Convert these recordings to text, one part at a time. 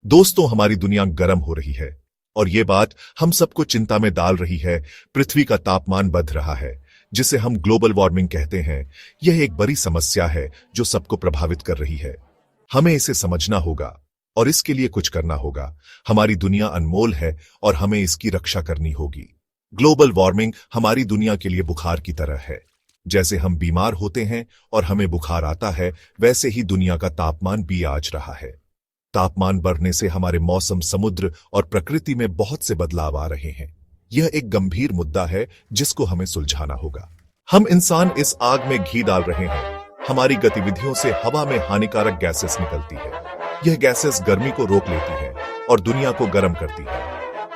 दोस्तों, हमारी दुनिया गर्म हो रही है और ये बात हम सबको चिंता में डाल रही है। पृथ्वी का तापमान बढ़ रहा है, जिसे हम ग्लोबल वार्मिंग कहते हैं। यह एक बड़ी समस्या है जो सबको प्रभावित कर रही है। हमें इसे समझना होगा और इसके लिए कुछ करना होगा। हमारी दुनिया अनमोल है और हमें इसकी रक्षा करनी होगी। ग्लोबल वार्मिंग हमारी दुनिया के लिए बुखार की तरह है। जैसे हम बीमार होते हैं और हमें बुखार आता है, वैसे ही दुनिया का तापमान भी आज रहा है। तापमान बढ़ने से हमारे मौसम, समुद्र और प्रकृति में बहुत से बदलाव आ रहे हैं। यह एक गंभीर मुद्दा है जिसको हमें सुलझाना होगा। हम इंसान इस आग में घी डाल रहे हैं। हमारी गतिविधियों से हवा में हानिकारक गैसेस निकलती है। यह गैसेस गर्मी को रोक लेती है और दुनिया को गर्म करती है।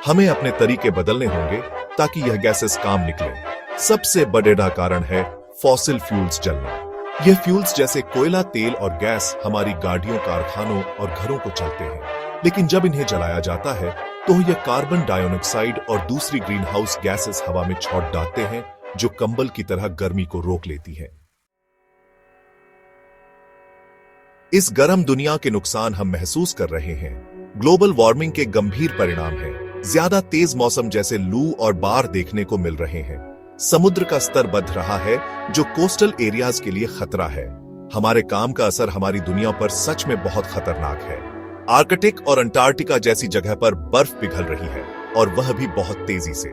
हमें अपने तरीके बदलने होंगे ताकि यह गैसेस काम निकले। सबसे बड़ा कारण है फॉसिल फ्यूल्स जलना। यह फ्यूल्स जैसे कोयला, तेल और गैस हमारी गाड़ियों, कारखानों और घरों को चलते हैं। लेकिन जब इन्हें जलाया जाता है तो यह कार्बन डाइऑक्साइड और दूसरी ग्रीन हाउस गैसेस हवा में छोड़ डालते हैं, जो कंबल की तरह गर्मी को रोक लेती है। इस गर्म दुनिया के नुकसान हम महसूस कर रहे हैं। ग्लोबल वार्मिंग के गंभीर परिणाम हैं। ज्यादा तेज मौसम जैसे लू और बाढ़ देखने को मिल रहे हैं। समुद्र का स्तर बढ़ रहा है, जो कोस्टल एरियाज के लिए खतरा है। हमारे काम का असर हमारी दुनिया पर सच में बहुत खतरनाक है। आर्कटिक और अंटार्कटिका जैसी जगह पर बर्फ पिघल रही है और वह भी बहुत तेजी से।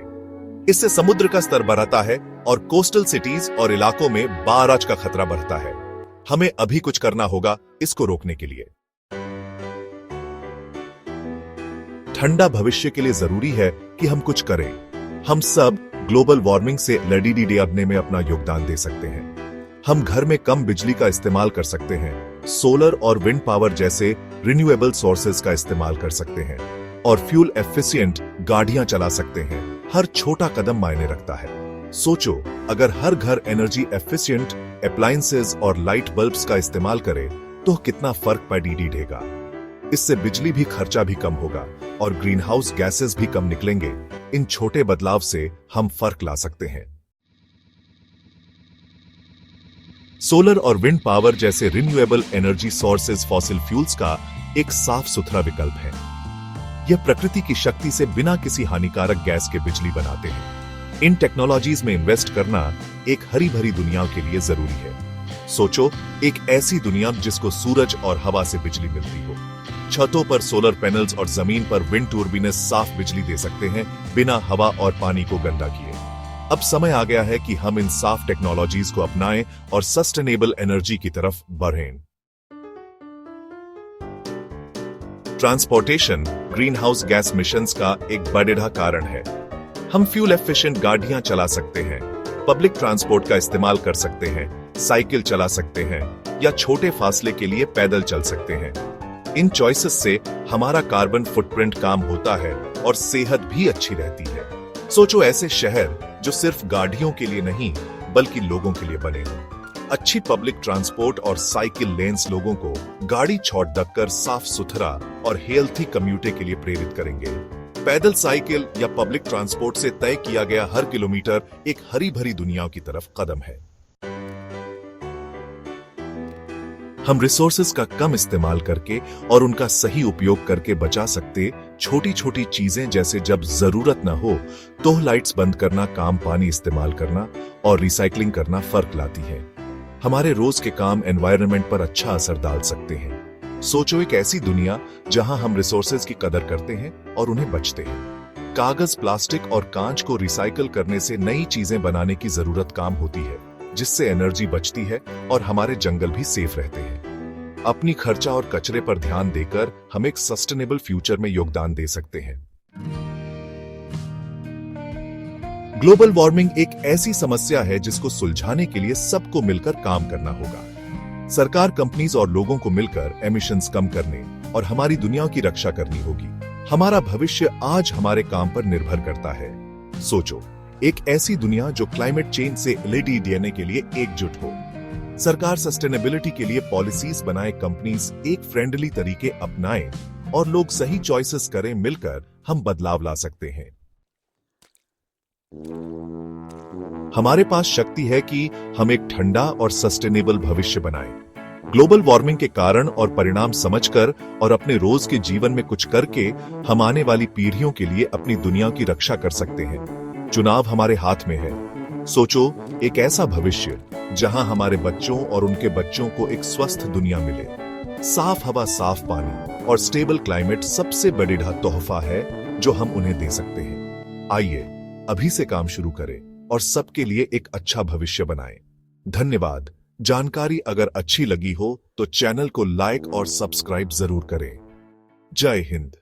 इससे समुद्र का स्तर बढ़ता है और कोस्टल सिटीज और इलाकों में बाढ़ का खतरा बढ़ता है। हमें अभी कुछ करना होगा इसको रोकने के लिए। ठंडा भविष्य के लिए जरूरी है कि हम कुछ करें। हम सब ग्लोबल वार्मिंग से लड़ने में अपना योगदान दे सकते हैं। हम घर में कम बिजली का इस्तेमाल कर सकते हैं। सोलर और विंड पावर जैसे रिन्यूएबल सोर्सेज का इस्तेमाल कर सकते हैं और फ्यूल एफिशिएंट गाड़ियां चला सकते हैं। हर छोटा कदम मायने रखता है। सोचो, अगर हर घर एनर्जी एफिशिएंट अप्लायंसेज और लाइट बल्ब्स का इस्तेमाल करे तो कितना फर्क पड़ेगा। इससे बिजली भी खर्चा भी कम होगा और ग्रीन हाउस गैसेस भी कम निकलेंगे। इन छोटे बदलाव से हम फर्क ला सकते हैं। सोलर और विंड पावर जैसे renewable energy sources fossil fuels का एक साफ सुथरा विकल्प है। यह प्रकृति की शक्ति से बिना किसी हानिकारक गैस के बिजली बनाते हैं। इन टेक्नोलॉजीज में इन्वेस्ट करना एक हरी भरी दुनिया के लिए जरूरी है। सोचो, एक ऐसी दुनिया जिसको सूरज और हवा से बिजली मिलती हो। छतों पर सोलर पैनल्स और जमीन पर विंड टर्बाइन साफ बिजली दे सकते हैं, बिना हवा और पानी को गंदा किए। अब समय आ गया है कि हम इन साफ टेक्नोलॉजीज को अपनाएं और सस्टेनेबल एनर्जी की तरफ बढ़ें। Transportation green house gas missions का एक बड़ा कारण है। हम फ्यूल एफिशिएंट गाड़ियां चला सकते हैं, पब्लिक ट्रांसपोर्ट का इस्तेमाल कर सकते हैं, साइकिल चला सकते हैं या छोटे फासले के लिए पैदल चल सकते हैं। इन चॉइसेस से हमारा कार्बन फुटप्रिंट कम होता है और सेहत भी अच्छी रहती है। सोचो, ऐसे शहर जो सिर्फ गाड़ियों के लिए नहीं बल्कि लोगों के लिए बने हों। अच्छी पब्लिक ट्रांसपोर्ट और साइकिल लेन्स लोगों को गाड़ी छोड़ कर साफ सुथरा और हेल्थी कम्यूटे के लिए प्रेरित करेंगे। पैदल, साइकिल या पब्लिक ट्रांसपोर्ट से तय किया गया हर किलोमीटर एक हरी भरी दुनिया की तरफ कदम है। हम रिसोर्सेज का कम इस्तेमाल करके और उनका सही उपयोग करके बचा सकते छोटी छोटी चीजें, जैसे जब जरूरत न हो तो लाइट्स बंद करना, काम पानी इस्तेमाल करना और रिसाइकलिंग करना फर्क लाती है। हमारे रोज के काम एनवायरनमेंट पर अच्छा असर डाल सकते हैं। सोचो, एक ऐसी दुनिया जहां हम रिसोर्सेज की कदर करते हैं और उन्हें बचते हैं। कागज, प्लास्टिक और कांच को रिसाइकल करने से नई चीजें बनाने की जरूरत कम होती है, जिससे एनर्जी बचती है और हमारे जंगल भी सेफ रहते हैं। अपनी खर्चा और कचरे पर ध्यान देकर हम एक सस्टेनेबल फ्यूचर में योगदान दे सकते हैं। ग्लोबल वार्मिंग एक ऐसी समस्या है जिसको सुलझाने के लिए सबको मिलकर काम करना होगा। सरकार, कंपनीज और लोगों को मिलकर एमिशंस कम करने और हमारी दुनिया की रक्षा करनी होगी। हमारा भविष्य आज हमारे काम पर निर्भर करता है। सोचो, एक ऐसी दुनिया जो क्लाइमेट चेंज से लड़ने के लिए एकजुट हो। सरकार सस्टेनेबिलिटी के लिए पॉलिसीज बनाए, कंपनीज एक फ्रेंडली तरीके अपनाएं और लोग सही चॉइसेस करें। मिलकर हम बदलाव ला सकते हैं। हमारे पास शक्ति है कि हम एक ठंडा और सस्टेनेबल भविष्य बनाएं। ग्लोबल वार्मिंग के कारण और परिणाम समझकर और अपने रोज के जीवन में कुछ करके हम आने वाली पीढ़ियों के लिए अपनी दुनिया की रक्षा कर सकते हैं। चुनाव हमारे हाथ में है। सोचो, एक ऐसा भविष्य जहां हमारे बच्चों और उनके बच्चों को एक स्वस्थ दुनिया मिले। साफ हवा, साफ पानी और स्टेबल क्लाइमेट सबसे बड़ी तोहफा है जो हम उन्हें दे सकते हैं। आइए अभी से काम शुरू करें और सबके लिए एक अच्छा भविष्य बनाएं। धन्यवाद। जानकारी अगर अच्छी लगी हो तो चैनल को लाइक और सब्सक्राइब जरूर करें। जय हिंद।